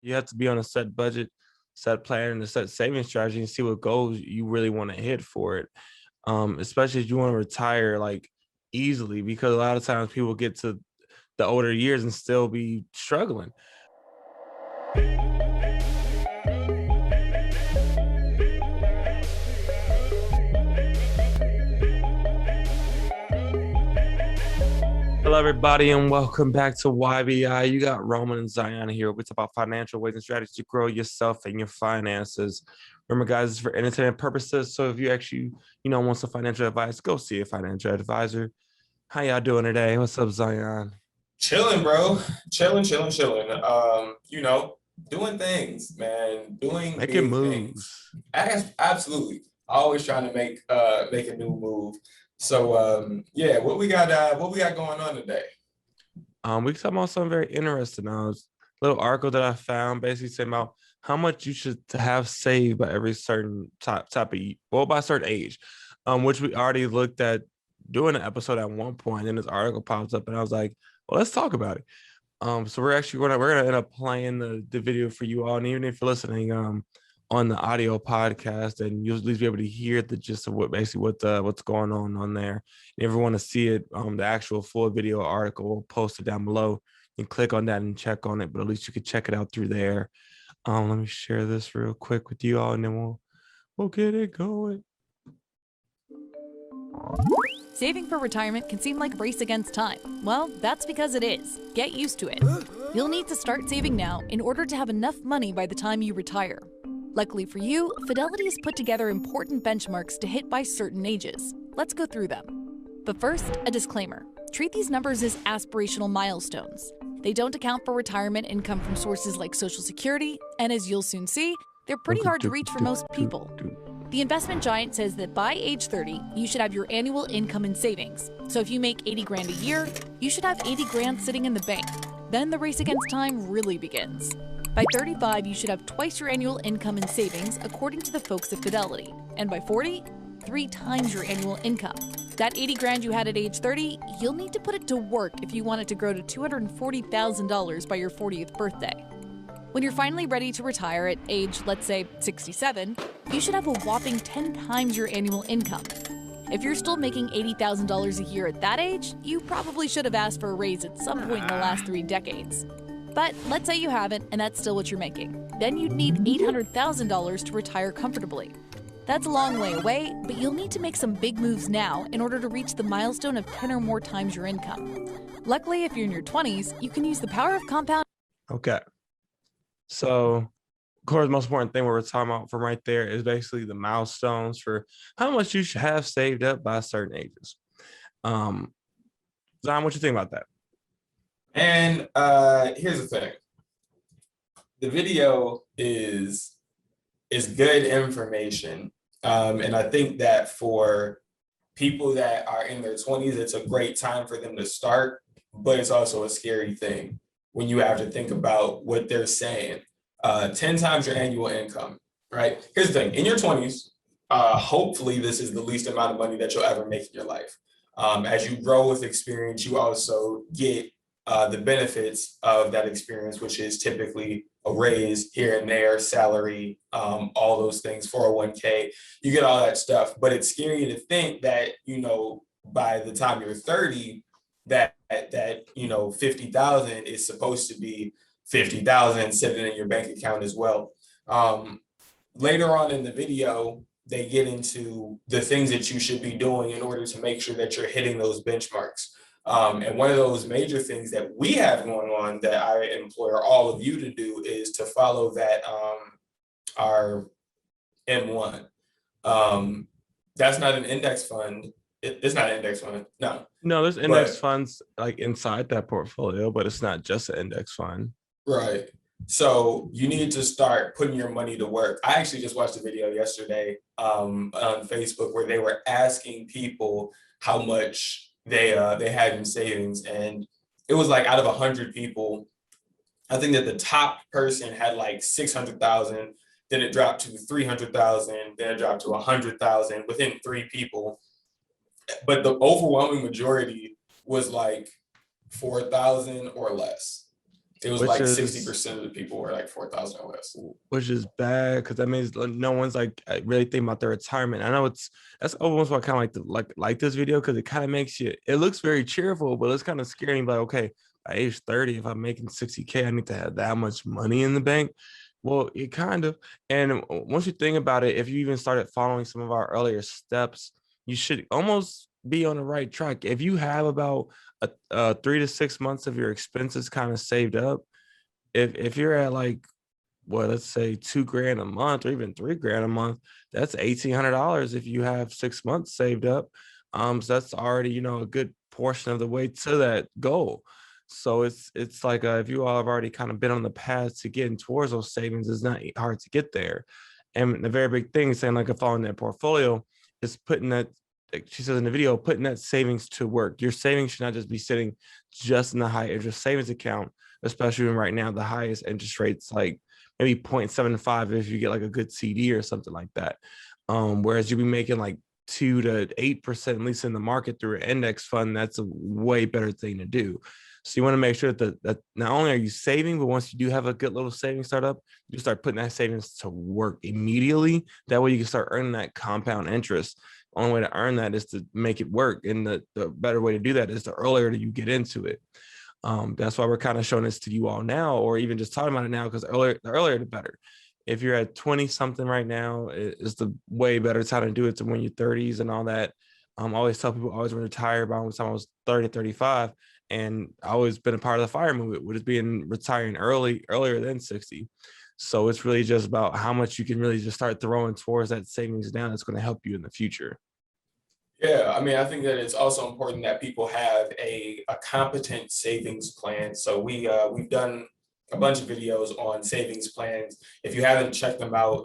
You have to be on a set budget, set plan, and a set saving strategy and see what goals you really want to hit for it. Especially if you want to retire like easily, because a lot of times people get to the older years and still be struggling. Hello, everybody, and welcome back to YBI. You got Roman and Zion here. We talk about financial ways and strategies to grow yourself and your finances. Remember, guys, it's for entertainment purposes. So if you actually, want some financial advice, go see a financial advisor. How y'all doing today? What's up, Zion? Chilling, bro. Chilling. Doing things, man. Doing Making big things. moves. Absolutely. Always trying to make a new move. So yeah, what we got going on today? We talking about something very interesting. Little article that I found basically saying about how much you should have saved by every certain type of by a certain age, which we already looked at doing an episode at one point, and this article pops up, and I was like, well, let's talk about it. So we're gonna end up playing the video for you all, and even if you're listening on the audio podcast, and you'll at least be able to hear the gist of what's going on there. And if you want to see it, the actual full video article, we'll post it down below. You can click on that and check on it, but at least you can check it out through there. Let me share this real quick with you all, and then we'll get it going. Saving for retirement can seem like a race against time. Well, that's because it is. Get used to it. You'll need to start saving now in order to have enough money by the time you retire. Luckily for you, Fidelity has put together important benchmarks to hit by certain ages. Let's go through them. But first, a disclaimer. Treat these numbers as aspirational milestones. They don't account for retirement income from sources like Social Security, and as you'll soon see, they're pretty hard to reach for most people. The investment giant says that by age 30, you should have your annual income in savings. So if you make 80 grand a year, you should have 80 grand sitting in the bank. Then the race against time really begins. By 35, you should have twice your annual income in savings, according to the folks at Fidelity. And by 40, 3 times your annual income. That 80 grand you had at age 30, you'll need to put it to work if you want it to grow to $240,000 by your 40th birthday. When you're finally ready to retire at age, let's say, 67, you should have a whopping 10 times your annual income. If you're still making $80,000 a year at that age, you probably should have asked for a raise at some point in the last 3 decades. But let's say you haven't, and that's still what you're making. Then you'd need $800,000 to retire comfortably. That's a long way away, but you'll need to make some big moves now in order to reach the milestone of 10 or more times your income. Luckily, if you're in your 20s, you can use the power of compound. Okay. So, of course, the most important thing we're talking about from right there is basically the milestones for how much you should have saved up by certain ages. Zion, what you think about that? And here's the thing. The video is good information. And I think that for people that are in their 20s, it's a great time for them to start, but it's also a scary thing when you have to think about what they're saying. 10 times your annual income, right? Here's the thing. In your 20s, hopefully this is the least amount of money that you'll ever make in your life. As you grow with experience, you also get the benefits of that experience, which is typically a raise here and there, salary, all those things, 401k, you get all that stuff. But it's scary to think that, by the time you're 30, that 50,000 is supposed to be 50,000 sitting in your bank account as well. Later on in the video, they get into the things that you should be doing in order to make sure that you're hitting those benchmarks. And one of those major things that we have going on that I implore all of you to do is to follow that our M1. That's not an index fund. It's not an index fund. No, there's index funds like inside that portfolio, but it's not just an index fund. Right. So you need to start putting your money to work. I actually just watched a video yesterday on Facebook where they were asking people how much they had in savings, and it was like out of 100 people, I think that the top person had like 600,000. Then it dropped to 300,000. Then it dropped to 100,000 within 3 people. But the overwhelming majority was like 4,000 or less. It was which like is 60% of the people were like 4,000 or less. which is bad because that means no one's like really thinking about their retirement. I know that's almost why I kind of like this video because it kind of makes you. It looks very cheerful, but it's kind of scary. Like, okay, at age 30, if I'm making 60K, I need to have that much money in the bank. Well, it kind of, and once you think about it, if you even started following some of our earlier steps, you should almost be on the right track. If you have about 3 to 6 months of your expenses kind of saved up, if you're at like well, let's say 2 grand a month or even 3 grand a month, that's $1,800 if you have 6 months saved up. So that's already, a good portion of the way to that goal. So it's like if you all have already kind of been on the path to getting towards those savings, it's not hard to get there. And the very big thing is saying like following that portfolio is putting that, like she says in the video, putting that savings to work. Your savings should not just be sitting just in the high interest savings account, especially when right now the highest interest rates like maybe 0.75 if you get like a good CD or something like that. Whereas you'll be making like 2 to 8%, at least in the market through an index fund. That's a way better thing to do. So you want to make sure that not only are you saving, but once you do have a good little savings startup, you start putting that savings to work immediately. That way you can start earning that compound interest. Only way to earn that is to make it work. And the better way to do that is the earlier that you get into it. That's why we're kind of showing this to you all now, or even just talking about it now, because the earlier the better. If you're at 20 something right now, it's the way better time to do it to when you're 30s and all that. I always tell people I always want to retire by the time I was 30, 35. And I always been a part of the fire movement, with it being retiring earlier than 60. So it's really just about how much you can really just start throwing towards that savings now that's going to help you in the future. Yeah, I mean, I think that it's also important that people have a competent savings plan. So we've done a bunch of videos on savings plans. If you haven't checked them out,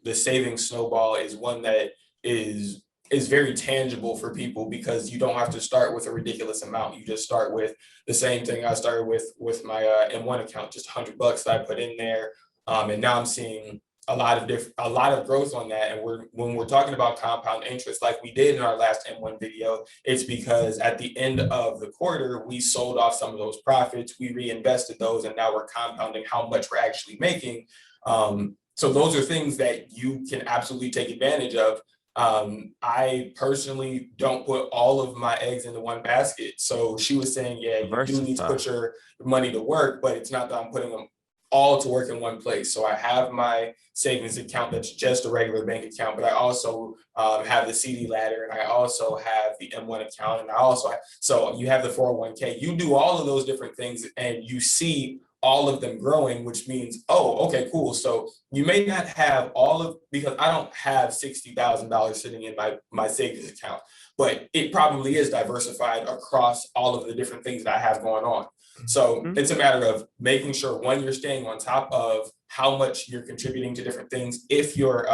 the savings snowball is one that is very tangible for people because you don't have to start with a ridiculous amount. You just start with the same thing I started with my M1 account, just $100 that I put in there, and now I'm seeing a lot of growth on that. And when we're talking about compound interest, like we did in our last M1 video, it's because at the end of the quarter, we sold off some of those profits, we reinvested those, and now we're compounding how much we're actually making. So those are things that you can absolutely take advantage of. I personally don't put all of my eggs into one basket. So she was saying, yeah, you do need to put your money to work, but it's not that I'm putting them all to work in one place. So I have my savings account that's just a regular bank account, but I also have the CD ladder, and I also have the M1 account, and I also have, so you have the 401k. You do all of those different things, and you see all of them growing, which means, oh, okay, cool. So you may not have all of, because I don't have $60,000 sitting in my savings account, but it probably is diversified across all of the different things that I have going on. So it's a matter of making sure, one, you're staying on top of how much you're contributing to different things. If your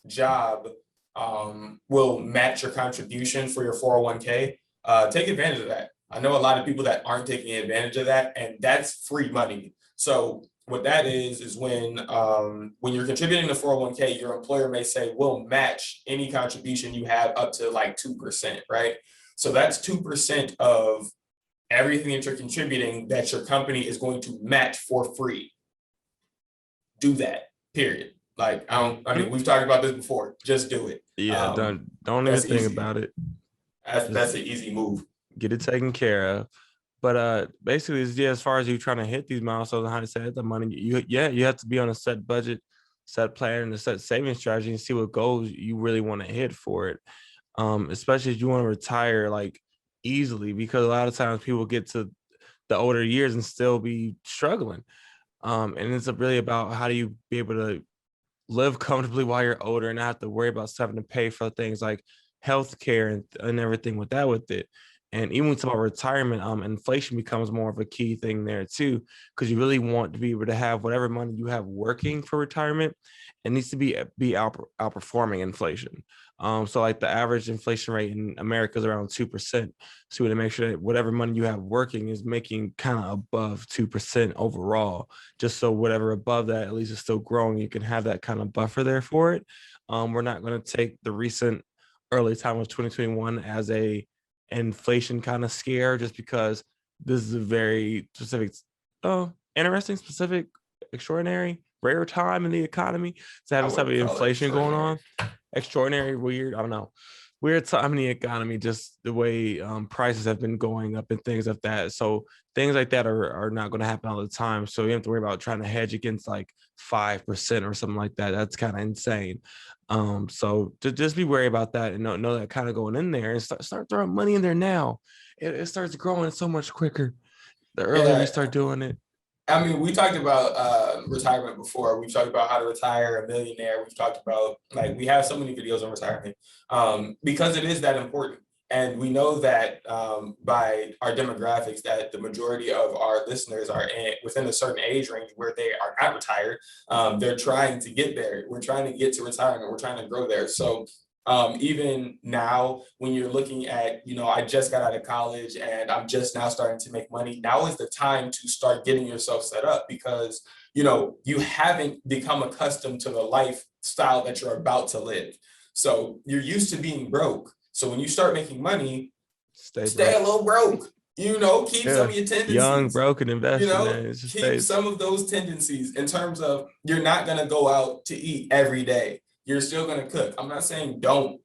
job will match your contribution for your 401k, take advantage of that. I know a lot of people that aren't taking advantage of that, and that's free money. So what that is when you're contributing to 401k, your employer may say, we'll match any contribution you have up to like 2%, right? So that's 2% of everything that you're contributing that your company is going to match for free. Do that, period. Like, I mean, we've talked about this before. Just do it. Yeah, don't even think about it. That's an easy move. Get it taken care of. But basically, yeah, as far as you trying to hit these milestones and how to set the money, you have to be on a set budget, set plan, and a set savings strategy, and see what goals you really want to hit for it. Especially if you want to retire like easily, because a lot of times people get to the older years and still be struggling. And it's really about how do you be able to live comfortably while you're older and not have to worry about having to pay for things like healthcare and everything with it. And even with about retirement, inflation becomes more of a key thing there too, because you really want to be able to have whatever money you have working for retirement. It needs to be outperforming inflation. So like the average inflation rate in America is around 2%. So you want to make sure that whatever money you have working is making kind of above 2% overall, just so whatever above that at least is still growing. You can have that kind of buffer there for it. We're not going to take the recent early time of 2021 as a inflation kind of scare, just because this is a very specific, interesting, specific, extraordinary, rare time in the economy to have I this type of wouldn't call it inflation going extraordinary. on. Extraordinary, weird, I don't know. Weird time in the economy, just the way prices have been going up and things like that. So things like that are not going to happen all the time. So you have to worry about trying to hedge against like 5% or something like that. That's kind of insane. So to just be wary about that and know that kind of going in there and start throwing money in there now. It starts growing so much quicker the earlier we Yeah, start doing it. I mean, we talked about retirement before. We've talked about how to retire a millionaire. We've talked about, like, we have so many videos on retirement because it is that important. And we know that by our demographics, that the majority of our listeners are within a certain age range where they are not retired. They're trying to get there. We're trying to get to retirement. We're trying to grow there. So even now, when you're looking at, I just got out of college and I'm just now starting to make money, now is the time to start getting yourself set up because, you haven't become accustomed to the lifestyle that you're about to live. So you're used to being broke. So when you start making money, stay a little broke, keep some of your Young, tendencies, broke, and invested, man. It just keep stays. some of those tendencies in terms of you're not going to go out to eat every day. You're still going to cook. I'm not saying don't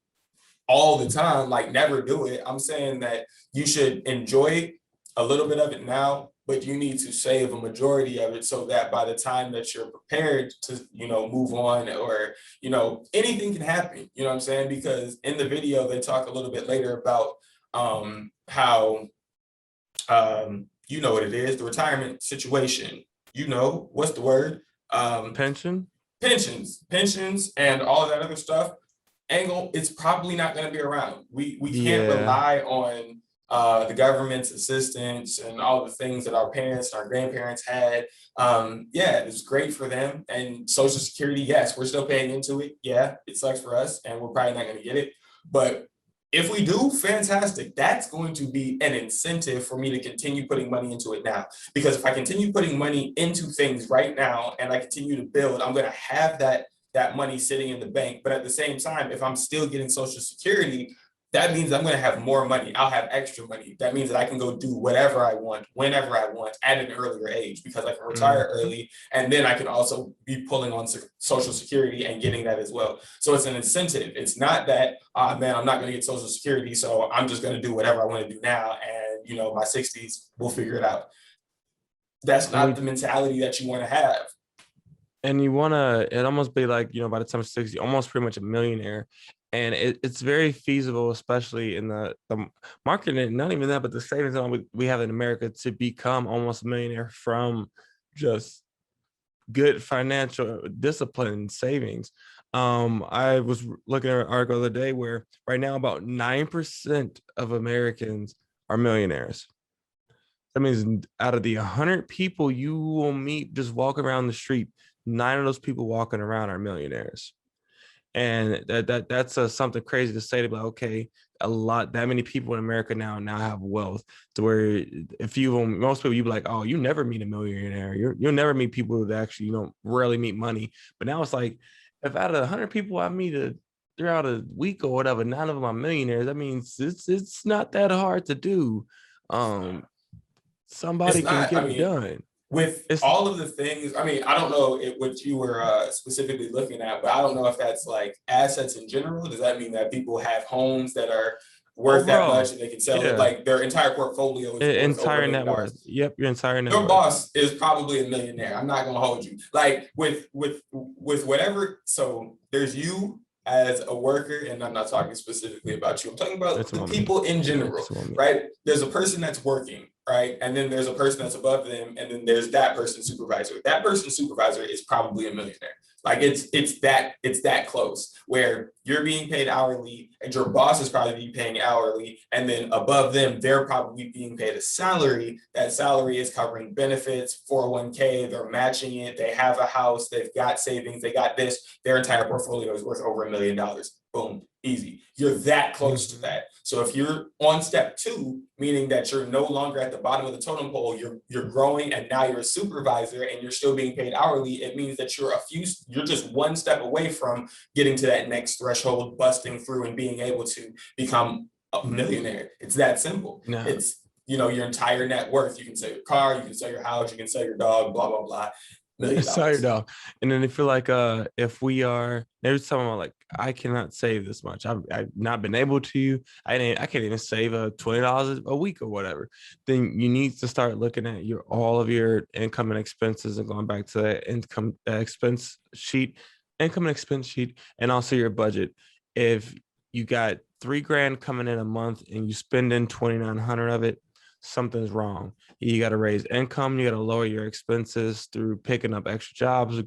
all the time, like never do it. I'm saying that you should enjoy a little bit of it now, but you need to save a majority of it so that by the time that you're prepared to, move on or, anything can happen, you know what I'm saying? Because in the video, they talk a little bit later about how, you know what it is, the retirement situation, what's the word? Pension. Pensions and all of that other stuff. It's probably not going to be around. We can't Yeah. rely on the government's assistance and all the things that our parents and our grandparents had. Yeah, it's great for them. And Social Security, yes, we're still paying into it. Yeah, it sucks for us and we're probably not going to get it. But if we do, fantastic. That's going to be an incentive for me to continue putting money into it now. Because if I continue putting money into things right now and I continue to build, I'm going to have that money sitting in the bank. But at the same time, if I'm still getting Social Security, that means I'm going to have more money. I'll have extra money. That means that I can go do whatever I want, whenever I want, at an earlier age, because I can retire early. And then I can also be pulling on Social Security and getting that as well. So it's an incentive. It's not that, man, I'm not going to get Social Security, so I'm just going to do whatever I want to do now. And, my 60s, we'll figure it out. That's not the mentality that you want to have. And you want to, it almost be like, by the time you're 60, almost pretty much a millionaire. And it's very feasible, especially in the market, and not even that, but the savings we have in America to become almost a millionaire from just good financial discipline and savings. I was looking at an article the other day where right now about 9% of Americans are millionaires. That means out of the 100 people you will meet just walking around the street, 9 of those people walking around are millionaires. And that's something crazy to say to be like, okay, that many people in America now have wealth to where if most people, you'd be like, oh, you never meet a millionaire. You'll never meet people that actually, rarely meet money. But now it's like, if out of 100 people I meet throughout a week or whatever, 9 of them are millionaires. That means it's not that hard to do. Somebody can get it done. With all of the things, I don't know what you were specifically looking at, but I don't know if that's like assets in general. Does that mean that people have homes that are worth that much and they can sell it? Like their entire portfolio is entire net worth. Yep, your entire net worth. Your boss is probably a millionaire. I'm not gonna hold you. Like with whatever. So there's you as a worker, and I'm not talking specifically about you. I'm talking about the people in general, right? There's a person that's working, right? And then there's a person that's above them, and then there's that person's supervisor. That person's supervisor is probably a millionaire. Like it's that close where you're being paid hourly and your boss is probably paying hourly. And then above them, they're probably being paid a salary. That salary is covering benefits, 401k, they're matching it. They have a house, they've got savings, they got this, their entire portfolio is worth over $1 million. Boom, easy. You're that close to that. So if you're on step 2, meaning that you're no longer at the bottom of the totem pole, you're growing and now you're a supervisor and you're still being paid hourly, it means that you're just one step away from getting to that next threshold, busting through and being able to become a millionaire. It's that simple. No. your entire net worth. You can sell your car, you can sell your house, you can sell your dog, blah, blah, blah. $1 million. Sorry, dog. And then if you're like, if we are, there's someone like, I cannot save this much. I've not been able to. I can't even save $20 a week or whatever. Then you need to start looking at all of your income and expenses and going back to that income and expense sheet, and also your budget. If you got $3,000 coming in a month and you spend in 2,900 of it, something's wrong. You got to raise income. You got to lower your expenses through picking up extra jobs,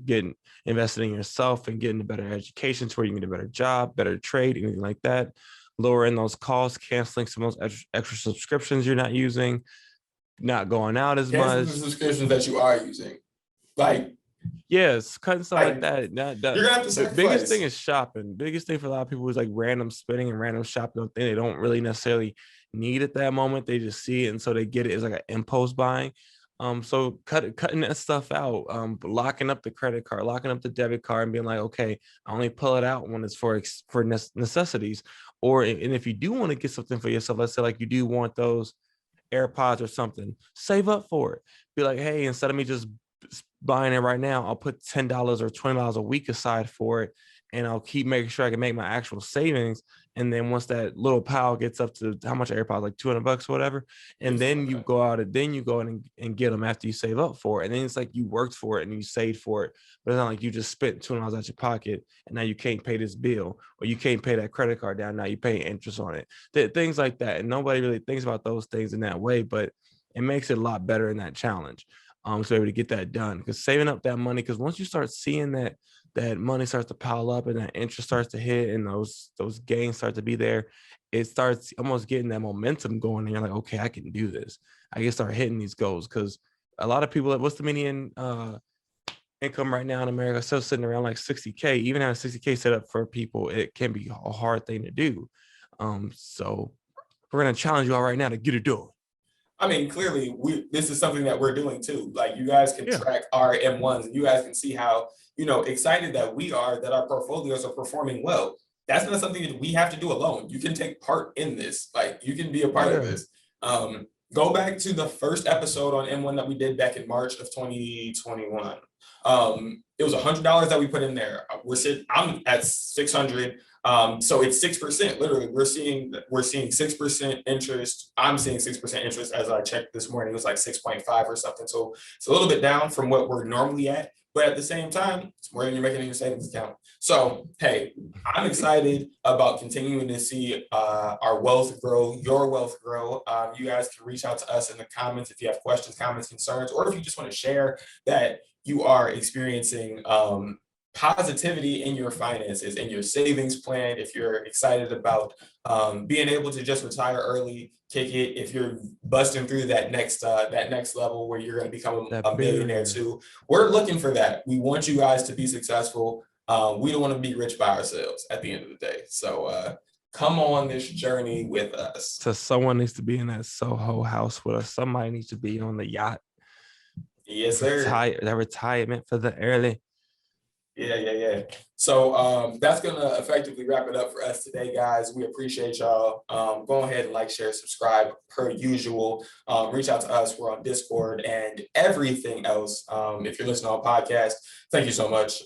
investing in yourself and getting a better education to where you can get a better job, better trade, anything like that. Lowering those costs, canceling some of those extra subscriptions you're not using, not going out as much. The subscriptions that you are using. Like, yes, cutting stuff like that. You're gonna have to sacrifice. The biggest thing is shopping. Biggest thing for a lot of people is like random spending and random shopping. They don't really necessarily need at that moment. They just see it, and so they get it as like an impulse buying. So cutting that stuff out, locking up the credit card, locking up the debit card, and being like, okay, I only pull it out when it's for necessities. And if you do want to get something for yourself, let's say like you do want those AirPods or something, save up for it. Be like, hey, instead of me just buying it right now, I'll put $10 or $20 a week aside for it, and I'll keep making sure I can make my actual savings. And then once that little pile gets up to how much AirPods, like $200 or whatever, and then you go out and get them after you save up for it. And then it's like you worked for it and you saved for it, but it's not like you just spent $200 out your pocket and now you can't pay this bill, or you can't pay that credit card down. Now you pay interest on it. Things like that. And nobody really thinks about those things in that way, but it makes it a lot better in that challenge. So able to get that done, because saving up that money, because once you start seeing that money starts to pile up and that interest starts to hit and those gains start to be there, it starts almost getting that momentum going, and you're like, okay, I can do this. I can start hitting these goals, because a lot of people, what's the median income right now in America? Still sitting around like 60K. Even having 60K set up for people, it can be a hard thing to do. So we're gonna challenge you all right now to get it done. I mean, clearly, this is something that we're doing too. Like, you guys can track our M1s, and you guys can see how, excited that we are that our portfolios are performing well. That's not something that we have to do alone. You can take part in this. Like, you can be a part of this. Go back to the first episode on M1 that we did back in March of 2021. It was $100 that we put in there. I'm at 600. So it's 6%. Literally, we're seeing 6% interest. I'm seeing 6% interest as I checked this morning. It was like 6.5 or something. So it's a little bit down from what we're normally at, but at the same time, it's more than you're making in your savings account. So, hey, I'm excited about continuing to see our wealth grow, your wealth grow. You guys can reach out to us in the comments if you have questions, comments, concerns, or if you just want to share that you are experiencing positivity in your finances, in your savings plan. If you're excited about being able to just retire early, kick it. If you're busting through that next level where you're going to become a millionaire too, we're looking for that. We want you guys to be successful. We don't want to be rich by ourselves at the end of the day. So come on this journey with us. So someone needs to be in that Soho house with us. Somebody needs to be on the yacht. Yes, sir. That retirement for the early. Yeah. So that's going to effectively wrap it up for us today, guys. We appreciate y'all. Go ahead and like, share, subscribe per usual. Reach out to us. We're on Discord and everything else. If you're listening on podcast, thank you so much.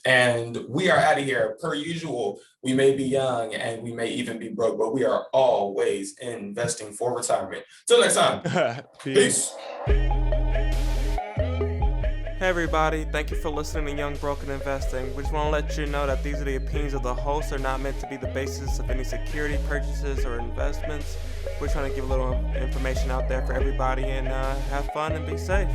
And we are out of here. Per usual, we may be young and we may even be broke, but we are always investing for retirement. Till next time. Peace. Hey everybody, thank you for listening to Young Broken Investing. We just want to let you know that these are the opinions of the hosts. They're not meant to be the basis of any security purchases or investments. We're trying to give a little information out there for everybody, and have fun and be safe.